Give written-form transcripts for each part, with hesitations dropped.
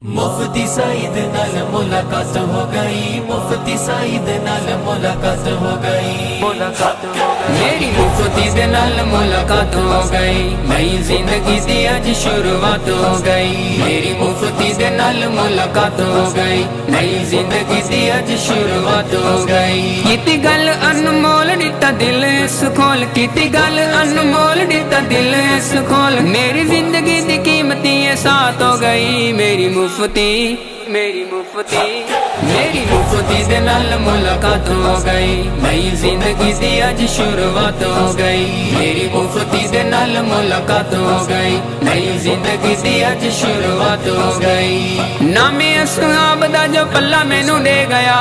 मुफ्ती सईद नाल मुलाकात हो गई, मुफ्ती सईद नाल मुलाकात हो गई, मुलाकात हो गई। मेरी मुफ्ती दे नाल मुलाकात हो गई, नई जिंदगी दी अज शुरुआत हो गई। मेरी मुफ्ती दे नाल मुलाकात हो गई, नई जिंदगी दी अज शुरुआत हो गई। कीती गल अनमोल दिता दिल सुखोल, कीती गल अनमोल दिता दिल सुखोल। मेरी जिंदगी दी कीमती साथ हो गई। मेरी मुफ्ती मेरी मुफ्ती दे नाल मुलाकात हो गई, नई जिंदगी दी अज शुरुआत हो गई। मेरी मुफ्ती दे नाल मुलाकात हो गई, नई जिंदगी दी अज शुरुआत हो गई। नामे असहाब दा जो पल्ला मैनू दे गया,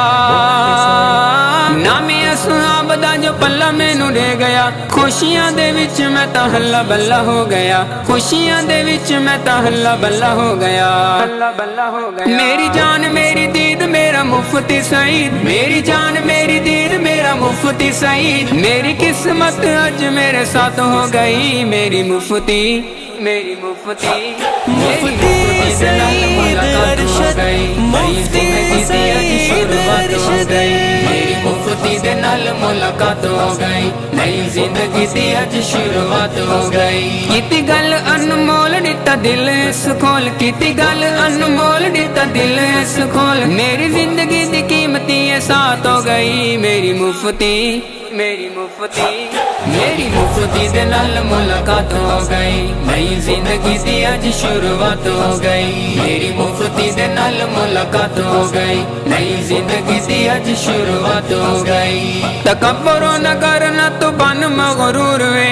नामे असहाब दा जो पल्ला मैनू दे गया। खुशियां दे विच मैं तां हल्ला बल्ला हो गया, खुशियां दे विच मैं तां हल्ला बल्ला हो गया, हल्ला बल्ला हो गया। मेरी जान मेरी दीद मेरा मुफ्ती सईद, मेरी जान मेरी दीद मेरा मुफ्ती सईद। मेरी किस्मत अज मेरे साथ हो गई। मेरी मुफ्ती मेरी मुफ्ती से नाल मुलाकात हो गई, नई जिंदगी दी अज शुरुआत हो गई। मेरी मुफ्ती दे नाल मुलाकात हो गई, नई जिंदगी दी अज शुरुआत हो गई। कीती गल अनमोल दिता दिल सुखोल, कीती गल अनमोल दिता दिल सुखोल। मेरी जिंदगी दी कीमती साथ हो गई। मेरी मुफ्ती दे नाल मुलाकात हो गई, नई जिंदगी दी अज शुरुआत हो गई। मेरी मुफ्ती दे नाल मुलाकात हो गई, नई जिंदगी दी अज शुरुआत हो गई। तकब्बुर न करना तू बन मगरूर वे,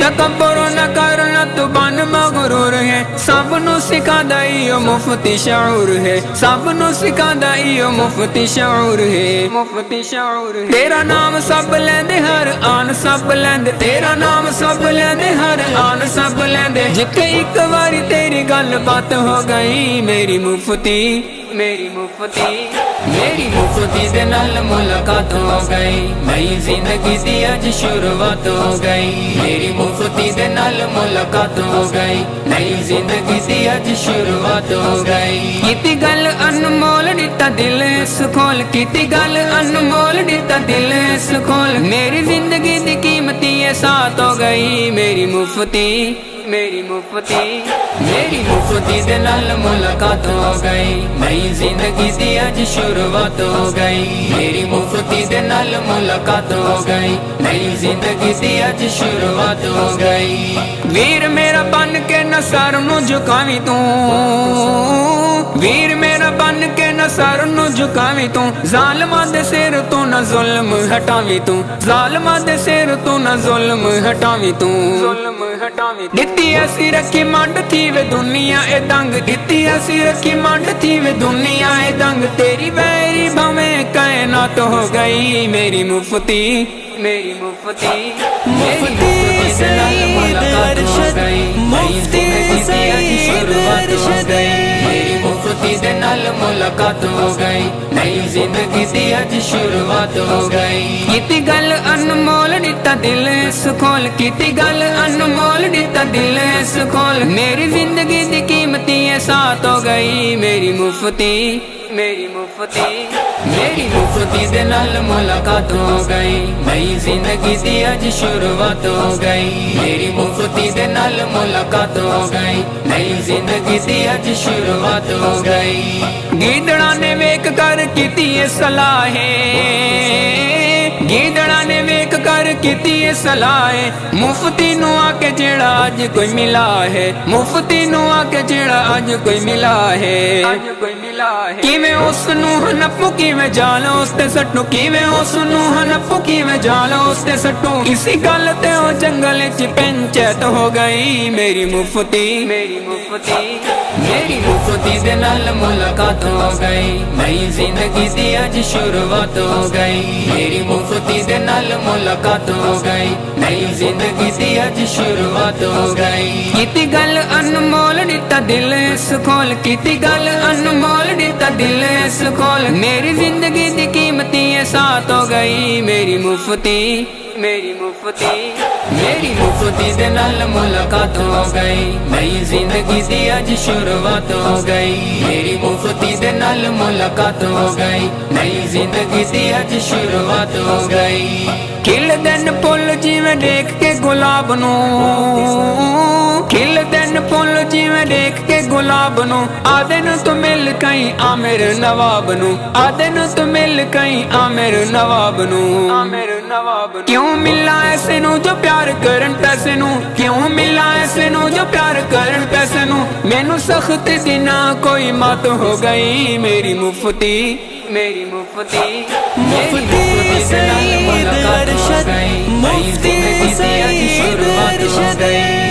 तकब्बुर न करना तू बन मगरूर है। सबनू सिखांदा इहो मुफ्ती शऊर है, सबनू सिखांदा इहो मुफ्ती शऊर है, मुफ्ती शऊर है। तेरा नाम सब लेंदे हर आन सब लेंदे, तेरा नाम सब लेंदे हर आन सब लेंदे। जिथे एक बारी तेरी गल बात हो गई। मेरी मुफ्ती दे नाल मुलाकात हो गई, नई जिंदगी दी अज शुरुआत हो गई। मेरी मुफ्ती दे नाल मुलाकात हो गई, नई जिंदगी दी अज शुरुआत हो गई। कीती गल अनमोल दिता दिल सुखोल, कीती गल अनमोल दिता दिल सुखोल। मेरी जिंदगी दी कीमती साथ हो गई। मेरी मुफ्ती दे नाल मुलाकात हो गई, नई जिंदगी दी अज शुरुआत हो गई। मेरी मुफ्ती दे नाल मुलाकात हो गई, नई जिंदगी दी अज शुरुआत हो गई। वीर मेरा बन के न सर नू झुकावी तू, वीर मेरा बन के न सर नू झुकावी तू। जालिमां दे सिर तू न जुल्म हटावी तू, जालिमां दे सिर तू न जुल्म हटावी तू, जुल्म हटावी। दित्ती असी रखी मंड थी वे दुनिया ए दंग, दित्ती असी रखी मंड थी वे दुनिया ए दंग। तेरी वैरी भावें कायनात हो गई। मेरी मुफ्ती से नाल मुलाकात हो गई, नई जिंदगी दी अज शुरुआत हो गई। मेरी मुफ्ती दे नाल मुलाकात हो गई, नई जिंदगी दी अज शुरुआत हो गई। कीती गल अनमोल दिता दिल सुखोल, कीती गल अनमोल दिता दिल सुखोल। मेरी जिंदगी दी कीमती साथ हो गई। मेरी मुफ्ती दे नाल मुलाकात हो गई, नई जिंदगी दी अज शुरुआत हो गई। मेरी मुफ्ती दे नाल मुलाकात हो गई, नई जिंदगी दी अज शुरुआत हो गई। गीदड़ा ने वेख कर कीती सलाह, गीदड़ा ने वेख कर कीती सलाह। मुफ्ती नू आके जेड़ा अज कोई मिला है, मुफ्ती नू आके जेड़ा अज कोई मिला है, अज कोई मिला है। किवें उसनू हनपू किवें जाल उसते सट्टू, किवें उसनू हनपू किवें जाल उसते सट्टू। इसी गल ते ओ जंगल च पंचायत हो गई। मेरी मुफ्ती दे नाल मुलाकात हो गई, नई जिंदगी दी अज शुरुआत हो गई। मेरी मुफ्ती दे नाल मुलाकात हो गई, नई जिंदगी दी अज शुरुआत हो गई। कीती गल अनमोल दिता दिल सुखोल, कीती गल अनमोल दिता दिल सुखोल। मेरी जिंदगी दी कीमती साथ हो गई। मेरी मुफ्ती मेरी मुफ्ती दे नाल मुलाकात हो गई, नई जिंदगी दी अज शुरुआत हो गई। मेरी मुफ्ती दे नाल मुलाकात हो गई, नई जिंदगी दी अज शुरुआत हो गई। खिल दिन फुल जिवें देख के गुलाब नूं, खिल दिन फुल जिवें देख के गुलाब नूं, आदे नूं तू मिल कई आ मेरे नवाब नूं, आदे नूं तू मिल कई आ मेरे नवाब नूं। क्यों मिला ऐसे नूं जो प्यार करन पैसे नूं, क्यों मिला ऐसे नूं जो प्यार करन पैसे नूं। मैनू सख्त दिना कोई मत हो गई, मेरी मुफ्ती सईद अरशद, मुफ्ती सईद अरशद।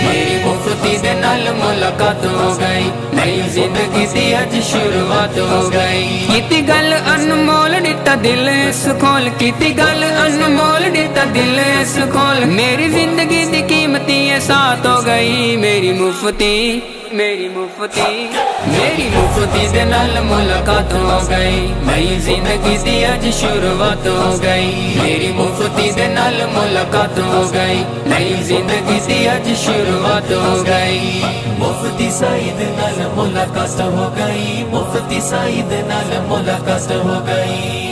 मेरी मुफ्ती दे नाल मुलाकात हो गई, नई जिंदगी दी अज शुरुआत हो गई। कीती गल अनमोल दिता दिल इस खोल, कीती गल अनमोल दिता दिल इस खोल। मेरी जिंदगी दी कीमती ये साथ हो गई, मेरी मुफ्ती दे नाल मुलाकात हो गई, नई जिंदगी दी अज शुरुआत हो गई। मेरी मुफ्ती दे नाल मुलाकात हो गई, नई जिंदगी दी अज शुरुआत हो गई। मुफ्ती सईद नाल मुलाकात हो गई, मुफ्ती सईद नाल मुलाकात हो गई।